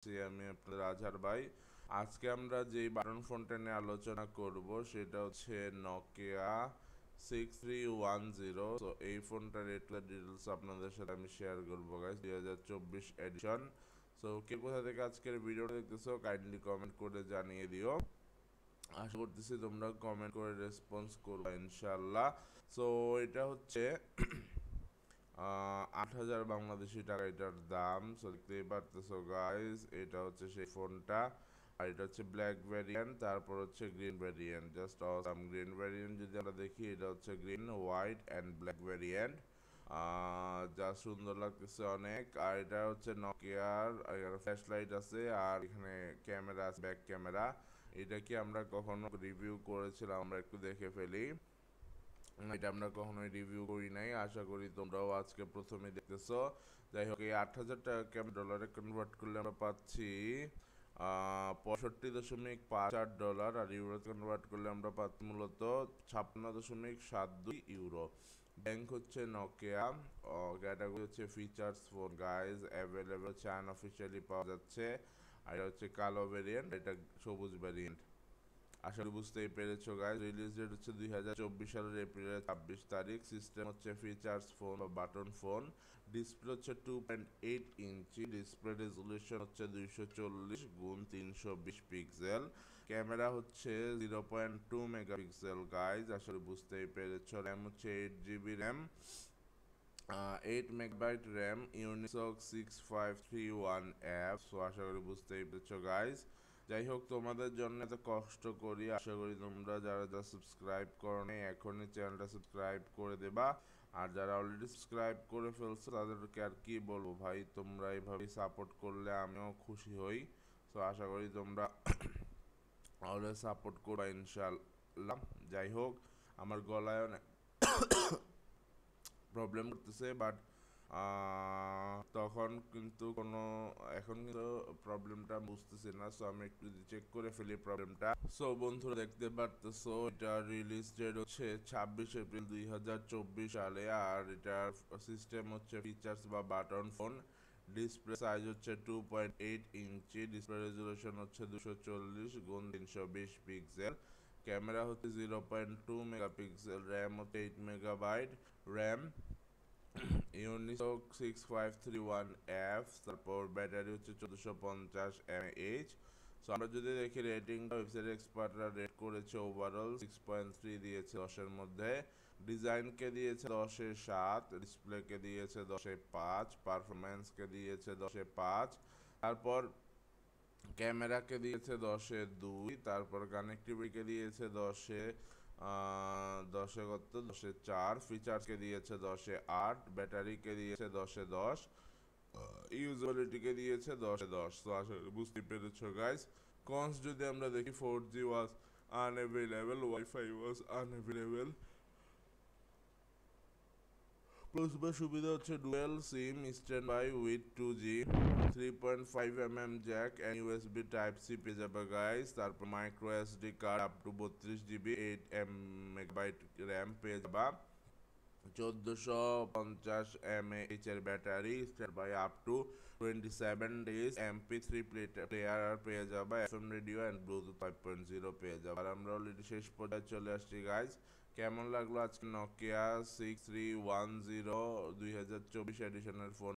আমি আপনাদের আজহার ভাই। আজকে আমরা যেই বাটন ফোনটা নিয়ে আলোচনা করব সেটা হচ্ছে নকিয়া 6310। তো এই ফোনটার ডিটেলস আপনাদের সাথে আমি শেয়ার করবো গাইস, 2024 এডিশন। সো কে কোথা থেকে আজকের ভিডিওটা দেখতেছো কাইন্ডলি কমেন্ট করে জানিয়ে দিও। আশা করতেছি তোমরা কমেন্ট করে রেসপন্স করবে ইনশাল্লাহ। সো এটা হচ্ছে 8,000 বাংলাদেশি টাকা এটার দাম। সো দেখতেই পারতেছো গাইস, এটা হচ্ছে সেই ফোনটা। আর এটা হচ্ছে ব্ল্যাক ভ্যারিয়েন্ট, তারপর হচ্ছে green variant. Just awesome. Green variant যদি আমরা দেখি, এটা হচ্ছে green, white and black variant. যা সুন্দর লাগতেছে অনেক। আর এটা হচ্ছে নকিয়ার, ফ্ল্যাশ লাইট আছে, আর এখানে ক্যামেরা আছে, ব্যাক ক্যামেরা। এটা কি আমরা কখনো রিভিউ করেছিলাম? আমরা একটু দেখে ফেলি। এটা আমরা কখনোই রিভিউ করি নাই, আশা করি তোমরাও আজকে প্রথমে দেখতেছো। যাই হোক, এই 8,000 টাকাকে ডলারে কনভার্ট করলে আমরা পাচ্ছি 65.58 ডলার, আর ইউরো কনভার্ট করলে আমরা পাচ্ছি মূলত 56.72 ইউরো। ব্যাংক হচ্ছে নকিয়া, ক্যাটাগরি হচ্ছে ফিচার্স ফোন গাইজ, অ্যাভেলেবেল হচ্ছে আনঅফিসিয়ালি পাওয়া যাচ্ছে। আর এটা হচ্ছে কালো ভেরিয়েন্ট, এটা সবুজ ভেরিয়েন্ট। আশা করি বুঝতেই পেরেছো গাইজ। রিলিজ ডেট হচ্ছে 2024 সালের এপ্রিলের 26 তারিখ। সিস্টেম হচ্ছে ফিচার্স ফোন বা বাটন ফোন। ডিসপ্লে হচ্ছে 2.8 ইঞ্চি। ডিসপ্লে রেজলিউশন হচ্ছে 240x320 পিক্সেল। ক্যামেরা হচ্ছে 0.2 মেগাপিক্সেল গাইজ, আসলে বুঝতেই পেরেছো। র্যাম হচ্ছে 8 GB RAM, 8 MB RAM, Unisoc 6531F। So আশা করি বুঝতেই পেরেছো গাইজ। যাই হোক, তোমাদের জন্য এত কষ্ট করি, আশা করি তোমরা যারা যা সাবস্ক্রাইব করো নাই এখনই চ্যানেলটা সাবস্ক্রাইব করে দেবা। আর যারা অলরেডি সাবস্ক্রাইব করে ফেলছো তাদেরকে আর কি বলবো ভাই, তোমরা এইভাবে সাপোর্ট করলে আমিও খুশি হই। তো আশা করি তোমরা অলওয়েজ সাপোর্ট করবা ইনশাল্লাহ। যাই হোক, আমার গলায় অনেক প্রবলেম করতেছে, বাট তখন কিন্তু কোনো, এখন কিন্তু প্রবলেমটা বুঝতেছি না। সো আমি একটু চেক করে ফেলি প্রবলেমটা। সো বন্ধুরা দেখতে পারতেছো, এটা রিলিজ ডেট হচ্ছে 26 এপ্রিল 2024 সালে। আর এটার সিস্টেম হচ্ছে ফিচার্স বা বাটন ফোন। ডিসপ্লে সাইজ হচ্ছে 2.8 ইঞ্চি। ডিসপ্লে রেজলিউশন হচ্ছে 240x320 পিক্সেল। ক্যামেরা হচ্ছে 0.2 মেগাপিক্সেল। র্যাম হচ্ছে 8 MB র্যাম, ইউনিসক 6531F। তারপর ব্যাটারি হচ্ছে 1450 mAh। সো আমরা যদি দেখি রেটিংটা, ওয়েবসাইট এক্সপার্টরা রেট করেছে ওভারঅল 6.3 দিয়েছে 10-এর মধ্যে। ডিজাইনকে দিয়েছে 10-এ 7, ডিসপ্লেকে দিয়েছে 10-এ 5, পারফরমেন্সকে দিয়েছে 10-এ 5, তারপর ক্যামেরাকে দিয়েছে 10-এ 2, তারপর কানেক্টিভিটিকে দিয়েছে 10-এ 4, ফিচার্সকে দিয়েছে 10-এ 8, ব্যাটারিকে দিয়েছে 10-এ 10, ইউজেবিলিটিকে দিয়েছে 10-এ 10। তো আসলে বুঝতে পেরেছো গাইস। কনস যদি আমরা দেখি, 4G was unavailable, wifi was unavailable. Plus সুবিধা হচ্ছে dual sim stand by with 2G, 3.5 mm jack and USB type C পেয়ে যাবে গাইস। তারপর micro SD card up to 32 GB, 8 MB RAM পেয়ে যাবা। 1450 mAh এর battery, stand by up to 27 days। MP3 player পেয়ে যাবা, FM রেডিও অ্যান্ড ব্লুটুথ 5.0 পেয়ে যাবা। আর আমরা অলরেডি শেষ পর্যায়ে চলে আসছি গাইজ। কেমন লাগলো আজকে নকিয়া 6310 2024 এডিশনের ফোন?